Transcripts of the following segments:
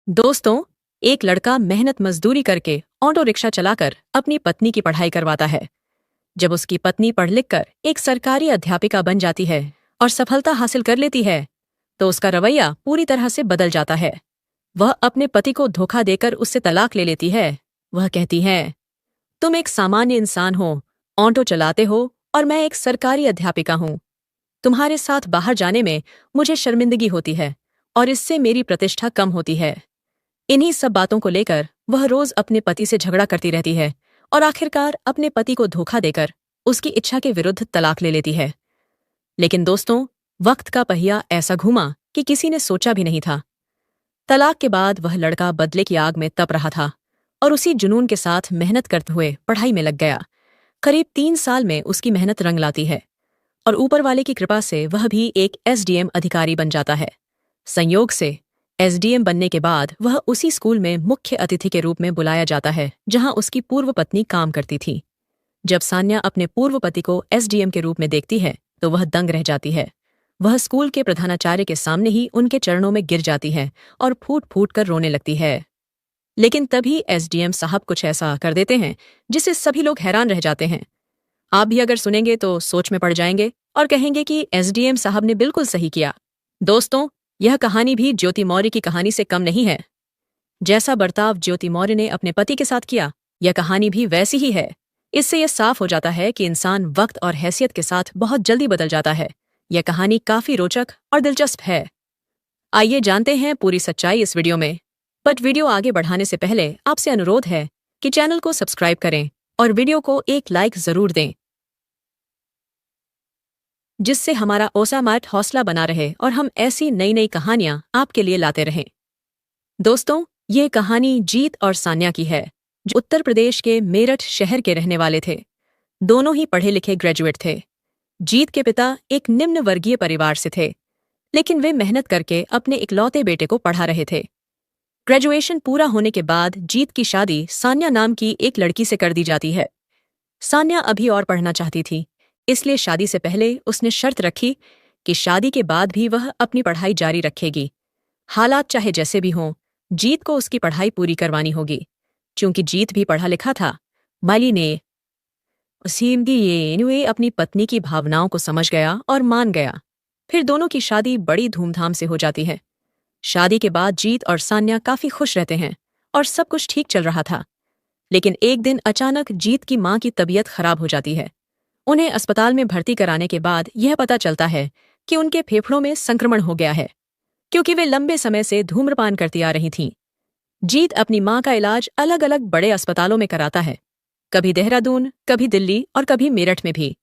दोस्तों, एक लड़का मेहनत मजदूरी करके ऑटो रिक्शा चलाकर अपनी पत्नी की पढ़ाई करवाता है। जब उसकी पत्नी पढ़ लिख कर एक सरकारी अध्यापिका बन जाती है और सफलता हासिल कर लेती है, तो उसका रवैया पूरी तरह से बदल जाता है। वह अपने पति को धोखा देकर उससे तलाक ले लेती है। वह कहती है, तुम एक सामान्य इंसान हो, ऑटो चलाते हो और मैं एक सरकारी अध्यापिका हूँ। तुम्हारे साथ बाहर जाने में मुझे शर्मिंदगी होती है और इससे मेरी प्रतिष्ठा कम होती है। इन्हीं सब बातों को लेकर वह रोज अपने पति से झगड़ा करती रहती है और आखिरकार अपने पति को धोखा देकर उसकी इच्छा के विरुद्ध तलाक ले लेती है। लेकिन दोस्तों, वक्त का पहिया ऐसा घूमा कि किसी ने सोचा भी नहीं था। तलाक के बाद वह लड़का बदले की आग में तप रहा था और उसी जुनून के साथ मेहनत करते हुए पढ़ाई में लग गया। करीब 3 साल में उसकी मेहनत रंग लाती है और ऊपर वाले की कृपा से वह भी एक एसडीएम अधिकारी बन जाता है। संयोग से एसडीएम बनने के बाद वह उसी स्कूल में मुख्य अतिथि के रूप में बुलाया जाता है जहां उसकी पूर्व पत्नी काम करती थी। जब सान्या अपने पूर्व पति को एसडीएम के रूप में देखती है तो वह दंग रह जाती है। वह स्कूल के प्रधानाचार्य के सामने ही उनके चरणों में गिर जाती है और फूट फूट कर रोने लगती है। लेकिन तभी एसडीएम साहब कुछ ऐसा कर देते हैं जिससे सभी लोग हैरान रह जाते हैं। आप भी अगर सुनेंगे तो सोच में पड़ जाएंगे और कहेंगे कि एसडीएम साहब ने बिल्कुल सही किया। दोस्तों, यह कहानी भी ज्योति मौर्य की कहानी से कम नहीं है। जैसा बर्ताव ज्योति मौर्य ने अपने पति के साथ किया, यह कहानी भी वैसी ही है। इससे यह साफ हो जाता है कि इंसान वक्त और हैसियत के साथ बहुत जल्दी बदल जाता है। यह कहानी काफी रोचक और दिलचस्प है। आइए जानते हैं पूरी सच्चाई इस वीडियो में। बट वीडियो आगे बढ़ाने से पहले आपसे अनुरोध है कि चैनल को सब्सक्राइब करें और वीडियो को एक लाइक जरूर दें, जिससे हमारा ओसामार्ट हौसला बना रहे और हम ऐसी नई नई कहानियां आपके लिए लाते रहें। दोस्तों, ये कहानी जीत और सान्या की है, जो उत्तर प्रदेश के मेरठ शहर के रहने वाले थे। दोनों ही पढ़े लिखे ग्रेजुएट थे। जीत के पिता एक निम्न वर्गीय परिवार से थे, लेकिन वे मेहनत करके अपने इकलौते बेटे को पढ़ा रहे थे। ग्रेजुएशन पूरा होने के बाद जीत की शादी सान्या नाम की एक लड़की से कर दी जाती है। सान्या अभी और पढ़ना चाहती थी, इसलिए शादी से पहले उसने शर्त रखी कि शादी के बाद भी वह अपनी पढ़ाई जारी रखेगी। हालात चाहे जैसे भी हों, जीत को उसकी पढ़ाई पूरी करवानी होगी। चूंकि जीत भी पढ़ा लिखा था, माली ने ये अपनी पत्नी की भावनाओं को समझ गया और मान गया। फिर दोनों की शादी बड़ी धूमधाम से हो जाती है। शादी के बाद जीत और सान्या काफी खुश रहते हैं और सब कुछ ठीक चल रहा था। लेकिन एक दिन अचानक जीत की मां की तबीयत खराब हो जाती है। उन्हें अस्पताल में भर्ती कराने के बाद यह पता चलता है कि उनके फेफड़ों में संक्रमण हो गया है, क्योंकि वे लंबे समय से धूम्रपान करती आ रही थीं। जीत अपनी मां का इलाज अलग अलग बड़े अस्पतालों में कराता है, कभी देहरादून, कभी दिल्ली और कभी मेरठ में भी।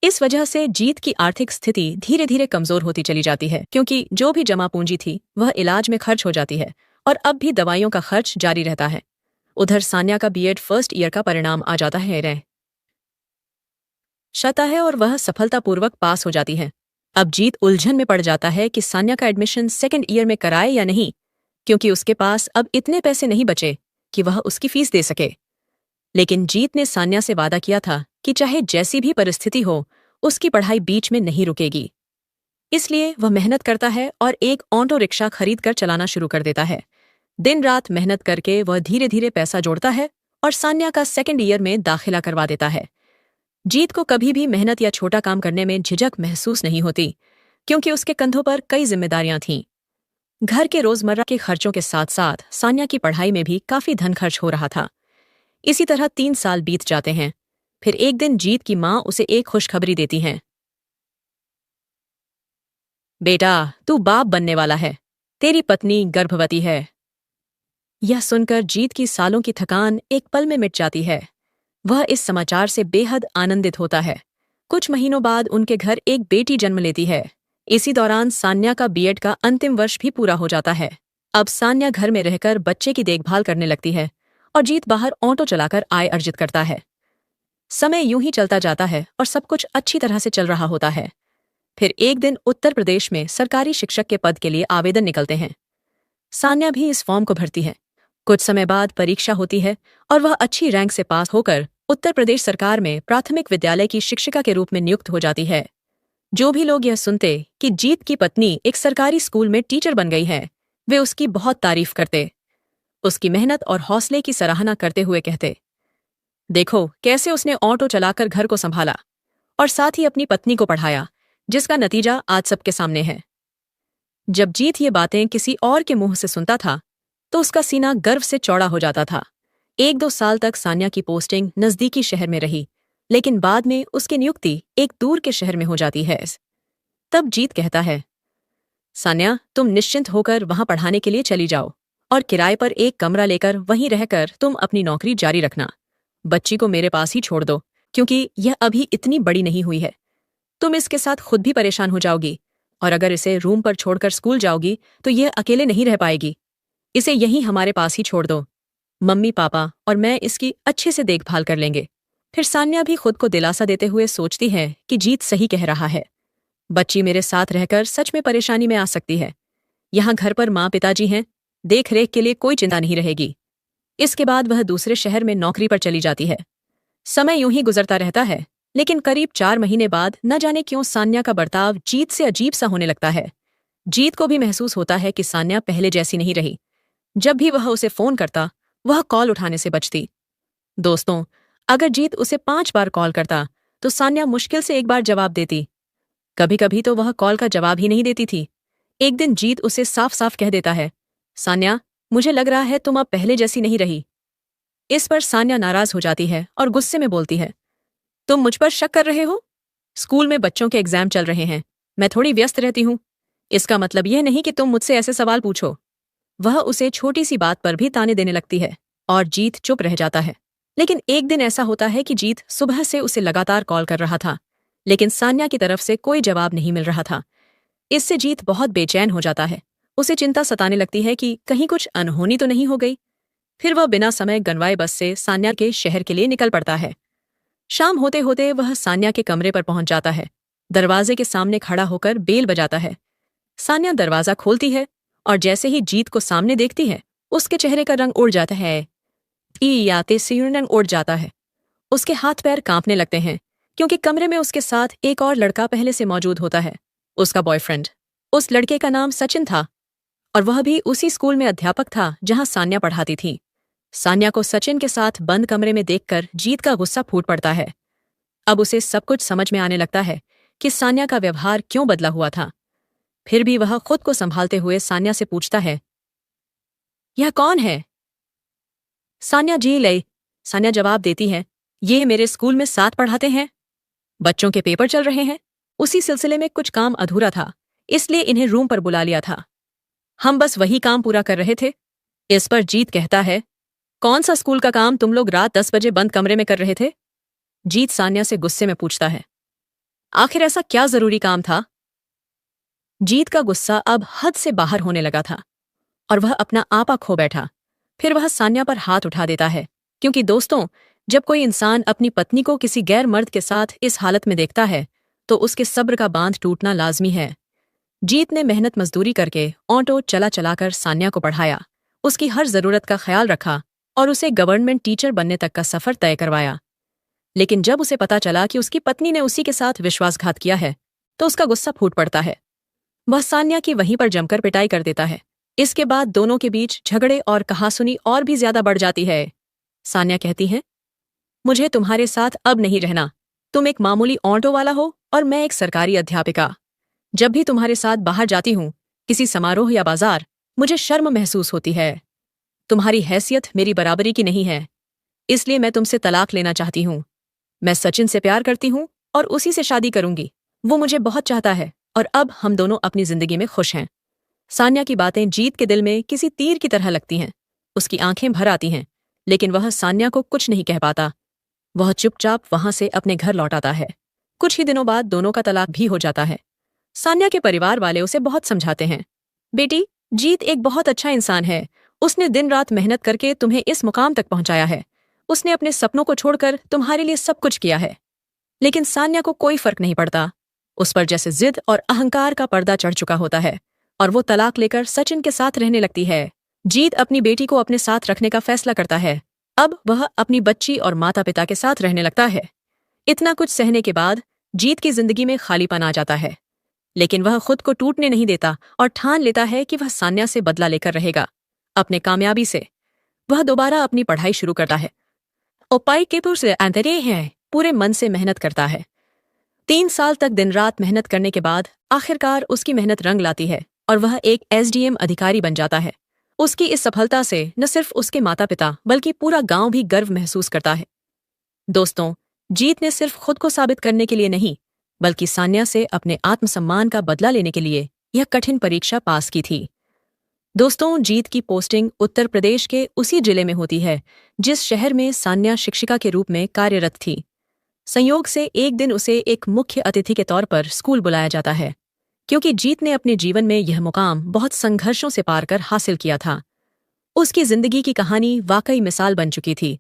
इस वजह से जीत की आर्थिक स्थिति धीरे धीरे कमजोर होती चली जाती है, क्योंकि जो भी जमा पूंजी थी वह इलाज में खर्च हो जाती है और अब भी दवाइयों का खर्च जारी रहता है। उधर सान्या का बीएड फर्स्ट ईयर का परिणाम आ जाता है शता है और वह सफलतापूर्वक पास हो जाती है। अब जीत उलझन में पड़ जाता है कि सान्या का एडमिशन सेकंड ईयर में कराए या नहीं, क्योंकि उसके पास अब इतने पैसे नहीं बचे कि वह उसकी फीस दे सके। लेकिन जीत ने सान्या से वादा किया था कि चाहे जैसी भी परिस्थिति हो, उसकी पढ़ाई बीच में नहीं रुकेगी। इसलिए वह मेहनत करता है और एक ऑटो रिक्शा खरीद कर चलाना शुरू कर देता है। दिन रात मेहनत करके वह धीरे धीरे पैसा जोड़ता है और सान्या का सेकंड ईयर में दाखिला करवा देता है। जीत को कभी भी मेहनत या छोटा काम करने में झिझक महसूस नहीं होती, क्योंकि उसके कंधों पर कई जिम्मेदारियां थीं। घर के रोजमर्रा के खर्चों के साथ साथ सान्या की पढ़ाई में भी काफी धन खर्च हो रहा था। इसी तरह 3 साल बीत जाते हैं। फिर एक दिन जीत की मां उसे एक खुशखबरी देती हैं। बेटा, तू बाप बनने वाला है, तेरी पत्नी गर्भवती है। यह सुनकर जीत की सालों की थकान एक पल में मिट जाती है। वह इस समाचार से बेहद आनंदित होता है। कुछ महीनों बाद उनके घर एक बेटी जन्म लेती है। इसी दौरान सान्या का बीएड का अंतिम वर्ष भी पूरा हो जाता है। अब सान्या घर में रहकर बच्चे की देखभाल करने लगती है और जीत बाहर ऑटो चलाकर आय अर्जित करता है। समय यूं ही चलता जाता है और सब कुछ अच्छी तरह से चल रहा होता है। फिर एक दिन उत्तर प्रदेश में सरकारी शिक्षक के पद के लिए आवेदन निकलते हैं। सान्या भी इस फॉर्म को भरती है। कुछ समय बाद परीक्षा होती है और वह अच्छी रैंक से पास होकर उत्तर प्रदेश सरकार में प्राथमिक विद्यालय की शिक्षिका के रूप में नियुक्त हो जाती है। जो भी लोग यह सुनते कि जीत की पत्नी एक सरकारी स्कूल में टीचर बन गई है, वे उसकी बहुत तारीफ करते, उसकी मेहनत और हौसले की सराहना करते हुए कहते, देखो कैसे उसने ऑटो चलाकर घर को संभाला और साथ ही अपनी पत्नी को पढ़ाया, जिसका नतीजा आज सबके सामने है। जब जीत ये बातें किसी और के मुंह से सुनता था तो उसका सीना गर्व से चौड़ा हो जाता था। 1-2 साल तक सान्या की पोस्टिंग नजदीकी शहर में रही, लेकिन बाद में उसकी नियुक्ति एक दूर के शहर में हो जाती है। तब जीत कहता है, सान्या तुम निश्चिंत होकर वहां पढ़ाने के लिए चली जाओ और किराए पर एक कमरा लेकर वहीं रहकर तुम अपनी नौकरी जारी रखना। बच्ची को मेरे पास ही छोड़ दो, क्योंकि यह अभी इतनी बड़ी नहीं हुई है। तुम इसके साथ खुद भी परेशान हो जाओगी, और अगर इसे रूम पर छोड़कर स्कूल जाओगी तो यह अकेले नहीं रह पाएगी। इसे यहीं हमारे पास ही छोड़ दो। मम्मी पापा और मैं इसकी अच्छे से देखभाल कर लेंगे। फिर सान्या भी खुद को दिलासा देते हुए सोचती है कि जीत सही कह रहा है। बच्ची मेरे साथ रहकर सच में परेशानी में आ सकती है। यहाँ घर पर माँ पिताजी हैं, देख रेख के लिए कोई चिंता नहीं रहेगी। इसके बाद वह दूसरे शहर में नौकरी पर चली जाती है। समय यूं ही गुजरता रहता है, लेकिन करीब 4 महीने बाद न जाने क्यों सान्या का बर्ताव जीत से अजीब सा होने लगता है। जीत को भी महसूस होता है कि सान्या पहले जैसी नहीं रही। जब भी वह उसे फोन करता, वह कॉल उठाने से बचती। दोस्तों, अगर जीत उसे 5 बार कॉल करता तो सान्या मुश्किल से 1 बार जवाब देती। कभी कभी तो वह कॉल का जवाब ही नहीं देती थी। एक दिन जीत उसे साफ साफ कह देता है, सान्या मुझे लग रहा है तुम अब पहले जैसी नहीं रही। इस पर सान्या नाराज हो जाती है और गुस्से में बोलती है, तुम मुझ पर शक कर रहे हो? स्कूल में बच्चों के एग्जाम चल रहे हैं, मैं थोड़ी व्यस्त रहती हूँ। इसका मतलब यह नहीं कि तुम मुझसे ऐसे सवाल पूछो। वह उसे छोटी सी बात पर भी ताने देने लगती है और जीत चुप रह जाता है। लेकिन एक दिन ऐसा होता है कि जीत सुबह से उसे लगातार कॉल कर रहा था, लेकिन सान्या की तरफ से कोई जवाब नहीं मिल रहा था। इससे जीत बहुत बेचैन हो जाता है। उसे चिंता सताने लगती है कि कहीं कुछ अनहोनी तो नहीं हो गई। फिर वह बिना समय गंवाए बस से सान्या के शहर के लिए निकल पड़ता है। शाम होते होते वह सान्या के कमरे पर पहुंच जाता है। दरवाजे के सामने खड़ा होकर बेल बजाता है। सान्या दरवाजा खोलती है और जैसे ही जीत को सामने देखती है, उसके चेहरे का रंग उड़ जाता है। याते से रंग उड़ जाता है। उसके हाथ पैर कांपने लगते हैं, क्योंकि कमरे में उसके साथ एक और लड़का पहले से मौजूद होता है, उसका बॉयफ्रेंड। उस लड़के का नाम सचिन था और वह भी उसी स्कूल में अध्यापक था जहां सान्या पढ़ाती थी। सान्या को सचिन के साथ बंद कमरे में देखकर जीत का गुस्सा फूट पड़ता है। अब उसे सब कुछ समझ में आने लगता है कि सान्या का व्यवहार क्यों बदला हुआ था। फिर भी वह खुद को संभालते हुए सान्या से पूछता है, यह कौन है? सान्या जी ले। सान्या जवाब देती है, ये मेरे स्कूल में साथ पढ़ाते हैं। बच्चों के पेपर चल रहे हैं, उसी सिलसिले में कुछ काम अधूरा था, इसलिए इन्हें रूम पर बुला लिया था। हम बस वही काम पूरा कर रहे थे। इस पर जीत कहता है, कौन सा स्कूल का काम तुम लोग रात 10 बजे बंद कमरे में कर रहे थे? जीत सान्या से गुस्से में पूछता है, आखिर ऐसा क्या जरूरी काम था? जीत का गुस्सा अब हद से बाहर होने लगा था और वह अपना आपा खो बैठा। फिर वह सान्या पर हाथ उठा देता है, क्योंकि दोस्तों, जब कोई इंसान अपनी पत्नी को किसी गैर मर्द के साथ इस हालत में देखता है तो उसके सब्र का बांध टूटना लाजमी है। जीत ने मेहनत मजदूरी करके ऑटो चला चलाकर सान्या को पढ़ाया, उसकी हर जरूरत का ख्याल रखा और उसे गवर्नमेंट टीचर बनने तक का सफर तय करवाया। लेकिन जब उसे पता चला कि उसकी पत्नी ने उसी के साथ विश्वासघात किया है तो उसका गुस्सा फूट पड़ता है। वह सान्या की वहीं पर जमकर पिटाई कर देता है। इसके बाद दोनों के बीच झगड़े और कहासुनी और भी ज्यादा बढ़ जाती है। सान्या कहती है, मुझे तुम्हारे साथ अब नहीं रहना। तुम एक मामूली ऑटो वाला हो और मैं एक सरकारी अध्यापिका। जब भी तुम्हारे साथ बाहर जाती हूँ, किसी समारोह या बाजार, मुझे शर्म महसूस होती है। तुम्हारी हैसियत मेरी बराबरी की नहीं है, इसलिए मैं तुमसे तलाक लेना चाहती हूँ। मैं सचिन से प्यार करती हूँ और उसी से शादी करूंगी। वो मुझे बहुत चाहता है और अब हम दोनों अपनी जिंदगी में खुश हैं। सान्या की बातें जीत के दिल में किसी तीर की तरह लगती हैं। उसकी आंखें भर आती हैं, लेकिन वह सान्या को कुछ नहीं कह पाता। वह चुपचाप वहां से अपने घर लौट आता है। कुछ ही दिनों बाद दोनों का तलाक भी हो जाता है। सान्या के परिवार वाले उसे बहुत समझाते हैं, बेटी, जीत एक बहुत अच्छा इंसान है। उसने दिन रात मेहनत करके तुम्हें इस मुकाम तक पहुंचाया है। उसने अपने सपनों को छोड़कर तुम्हारे लिए सब कुछ किया है। लेकिन सान्या को कोई फर्क नहीं पड़ता। उस पर जैसे जिद और अहंकार का पर्दा चढ़ चुका होता है और वो तलाक लेकर सचिन के साथ रहने लगती है। जीत अपनी बेटी को अपने साथ रखने का फैसला करता है। अब वह अपनी बच्ची और माता पिता के साथ रहने लगता है। इतना कुछ सहने के बाद जीत की जिंदगी में खालीपन आ जाता है। लेकिन वह खुद को टूटने नहीं देता और ठान लेता है कि वह सान्या से बदला लेकर रहेगा। अपने कामयाबी से वह दोबारा अपनी पढ़ाई शुरू करता है। उपाय के पुर से अंतरे हैं, पूरे मन से मेहनत करता है। 3 साल तक दिन रात मेहनत करने के बाद आखिरकार उसकी मेहनत रंग लाती है और वह एक एसडीएम अधिकारी बन जाता है। उसकी इस सफलता से न सिर्फ उसके माता पिता बल्कि पूरा गांव भी गर्व महसूस करता है। दोस्तों, जीत ने सिर्फ खुद को साबित करने के लिए नहीं बल्कि सान्या से अपने आत्मसम्मान का बदला लेने के लिए यह कठिन परीक्षा पास की थी। दोस्तों, जीत की पोस्टिंग उत्तर प्रदेश के उसी जिले में होती है जिस शहर में सान्या शिक्षिका के रूप में कार्यरत थी। संयोग से एक दिन उसे एक मुख्य अतिथि के तौर पर स्कूल बुलाया जाता है, क्योंकि जीत ने अपने जीवन में यह मुकाम बहुत संघर्षों से पार कर हासिल किया था। उसकी जिंदगी की कहानी वाकई मिसाल बन चुकी थी,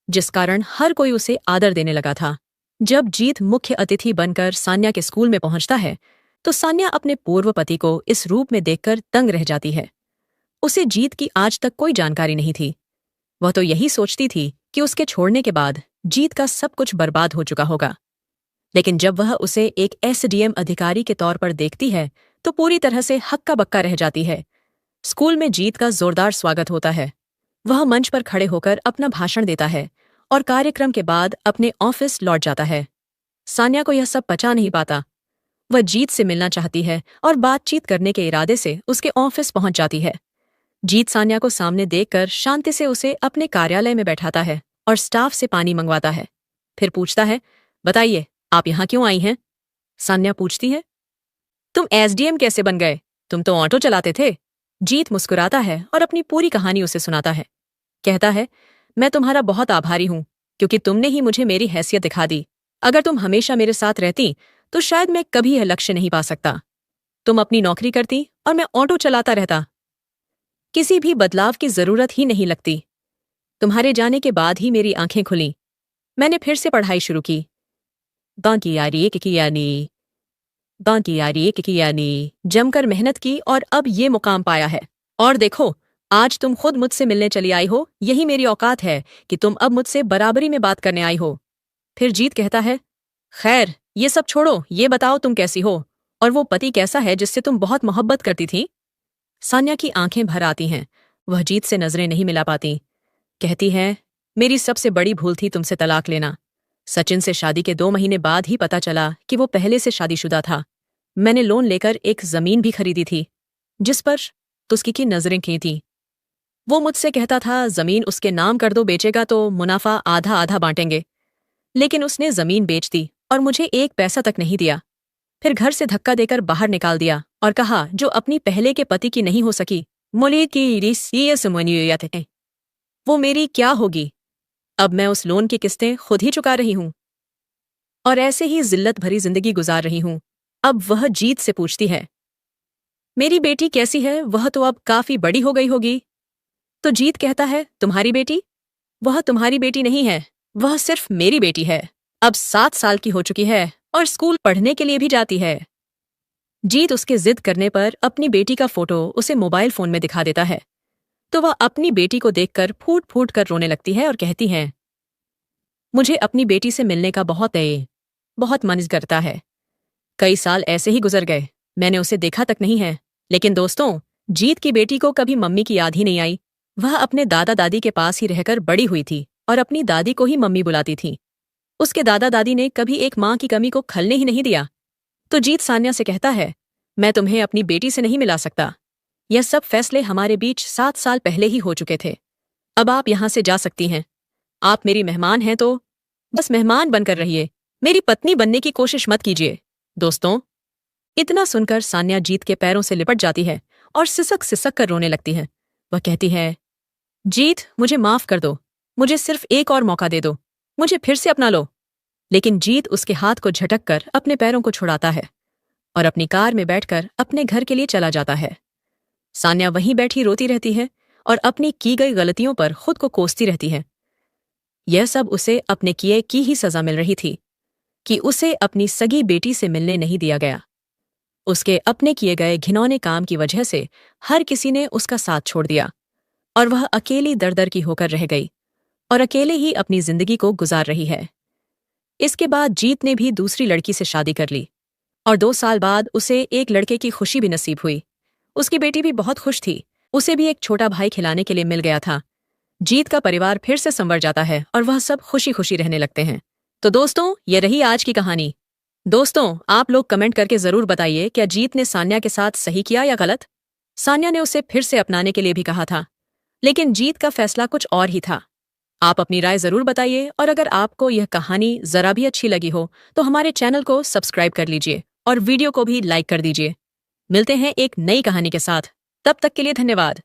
जिस कारण हर कोई उसे आदर देने लगा था। जब जीत मुख्य अतिथि बनकर सान्या के स्कूल में पहुंचता है तो सान्या अपने पूर्व पति को इस रूप में देखकर दंग रह जाती है। उसे जीत की आज तक कोई जानकारी नहीं थी। वह तो यही सोचती थी कि उसके छोड़ने के बाद जीत का सब कुछ बर्बाद हो चुका होगा। लेकिन जब वह उसे एक एसडीएम अधिकारी के तौर पर देखती है तो पूरी तरह से हक्का बक्का रह जाती है। स्कूल में जीत का जोरदार स्वागत होता है। वह मंच पर खड़े होकर अपना भाषण देता है और कार्यक्रम के बाद अपने ऑफिस लौट जाता है। सान्या को यह सब पचा नहीं पाता। वह जीत से मिलना चाहती है और बातचीत करने के इरादे से उसके ऑफिस पहुंच जाती है। जीत सान्या को सामने देखकर शांति से उसे अपने कार्यालय में बैठाता है और स्टाफ से पानी मंगवाता है। फिर पूछता है, बताइए आप यहां क्यों आई हैं? सान्या पूछती है, तुम एसडीएम कैसे बन गए? तुम तो ऑटो चलाते थे। जीत मुस्कुराता है और अपनी पूरी कहानी उसे सुनाता है। कहता है, मैं तुम्हारा बहुत आभारी हूं क्योंकि तुमने ही मुझे मेरी हैसियत दिखा दी। अगर तुम हमेशा मेरे साथ रहती तो शायद मैं कभी यह लक्ष्य नहीं पा सकता। तुम अपनी नौकरी करती और मैं ऑटो चलाता रहता। किसी भी बदलाव की जरूरत ही नहीं लगती। तुम्हारे जाने के बाद ही मेरी आंखें खुली। मैंने फिर से पढ़ाई शुरू की। जमकर मेहनत की और अब ये मुकाम पाया है। और देखो, आज तुम खुद मुझसे मिलने चली आई हो। यही मेरी औकात है कि तुम अब मुझसे बराबरी में बात करने आई हो। फिर जीत कहता है, खैर ये सब छोड़ो, ये बताओ तुम कैसी हो और वो पति कैसा है जिससे तुम बहुत मोहब्बत करती थी? सान्या की आंखें भर आती हैं। वह जीत से नजरें नहीं मिला पाती। कहती है, मेरी सबसे बड़ी भूल थी तुमसे तलाक लेना। सचिन से शादी के 2 महीने बाद ही पता चला कि वो पहले से शादीशुदा था। मैंने लोन लेकर एक जमीन भी खरीदी थी जिस पर तुस्की की नजरें की थी। वो मुझसे कहता था जमीन उसके नाम कर दो, बेचेगा तो मुनाफा आधा आधा बांटेंगे। लेकिन उसने जमीन बेच दी और मुझे 1 पैसा तक नहीं दिया। फिर घर से धक्का देकर बाहर निकाल दिया और कहा, जो अपनी पहले के पति की नहीं हो सकी मुली की रीस वो मेरी क्या होगी? अब मैं उस लोन की किस्तें खुद ही चुका रही हूं और ऐसे ही जिल्लत भरी जिंदगी गुजार रही हूं। अब वह जीत से पूछती है, मेरी बेटी कैसी है? वह तो अब काफी बड़ी हो गई होगी। तो जीत कहता है, तुम्हारी बेटी? वह तुम्हारी बेटी नहीं है, वह सिर्फ मेरी बेटी है। अब 7 साल की हो चुकी है और स्कूल पढ़ने के लिए भी जाती है। जीत उसके जिद करने पर अपनी बेटी का फोटो उसे मोबाइल फोन में दिखा देता है तो वह अपनी बेटी को देखकर फूट फूट कर रोने लगती है और कहती है, मुझे अपनी बेटी से मिलने का बहुत मन करता है। कई साल ऐसे ही गुजर गए, मैंने उसे देखा तक नहीं है। लेकिन दोस्तों, जीत की बेटी को कभी मम्मी की याद ही नहीं आई। वह अपने दादा दादी के पास ही रहकर बड़ी हुई थी और अपनी दादी को ही मम्मी बुलाती थी। उसके दादा दादी ने कभी एक माँ की कमी को खलने ही नहीं दिया। तो जीत सान्या से कहता है, मैं तुम्हें अपनी बेटी से नहीं मिला सकता। यह सब फैसले हमारे बीच 7 साल पहले ही हो चुके थे। अब आप यहां से जा सकती हैं। आप मेरी मेहमान हैं तो बस मेहमान बनकर रहिए, मेरी पत्नी बनने की कोशिश मत कीजिए। दोस्तों, इतना सुनकर सान्या जीत के पैरों से लिपट जाती है और सिसक सिसक कर रोने लगती है। वह कहती है, जीत मुझे माफ कर दो, मुझे सिर्फ एक और मौका दे दो, मुझे फिर से अपना लो। लेकिन जीत उसके हाथ को झटक कर अपने पैरों को छुड़ाता है और अपनी कार में बैठकर अपने घर के लिए चला जाता है। सान्या वहीं बैठी रोती रहती है और अपनी की गई गलतियों पर खुद को कोसती रहती है। यह सब उसे अपने किए की ही सजा मिल रही थी कि उसे अपनी सगी बेटी से मिलने नहीं दिया गया। उसके अपने किए गए घिनौने काम की वजह से हर किसी ने उसका साथ छोड़ दिया और वह अकेली दर-दर की होकर रह गई और अकेले ही अपनी जिंदगी को गुजार रही है। इसके बाद जीत ने भी दूसरी लड़की से शादी कर ली और 2 साल बाद उसे एक लड़के की खुशी भी नसीब हुई। उसकी बेटी भी बहुत खुश थी, उसे भी एक छोटा भाई खिलाने के लिए मिल गया था। जीत का परिवार फिर से संवर जाता है और वह सब खुशी खुशी रहने लगते हैं। तो दोस्तों, ये रही आज की कहानी। दोस्तों, आप लोग कमेंट करके जरूर बताइए, क्या जीत ने सान्या के साथ सही किया या गलत? सान्या ने उसे फिर से अपनाने के लिए भी कहा था, लेकिन जीत का फैसला कुछ और ही था। आप अपनी राय जरूर बताइए, और अगर आपको यह कहानी जरा भी अच्छी लगी हो तो हमारे चैनल को सब्सक्राइब कर लीजिए और वीडियो को भी लाइक कर दीजिए। मिलते हैं एक नई कहानी के साथ, तब तक के लिए धन्यवाद।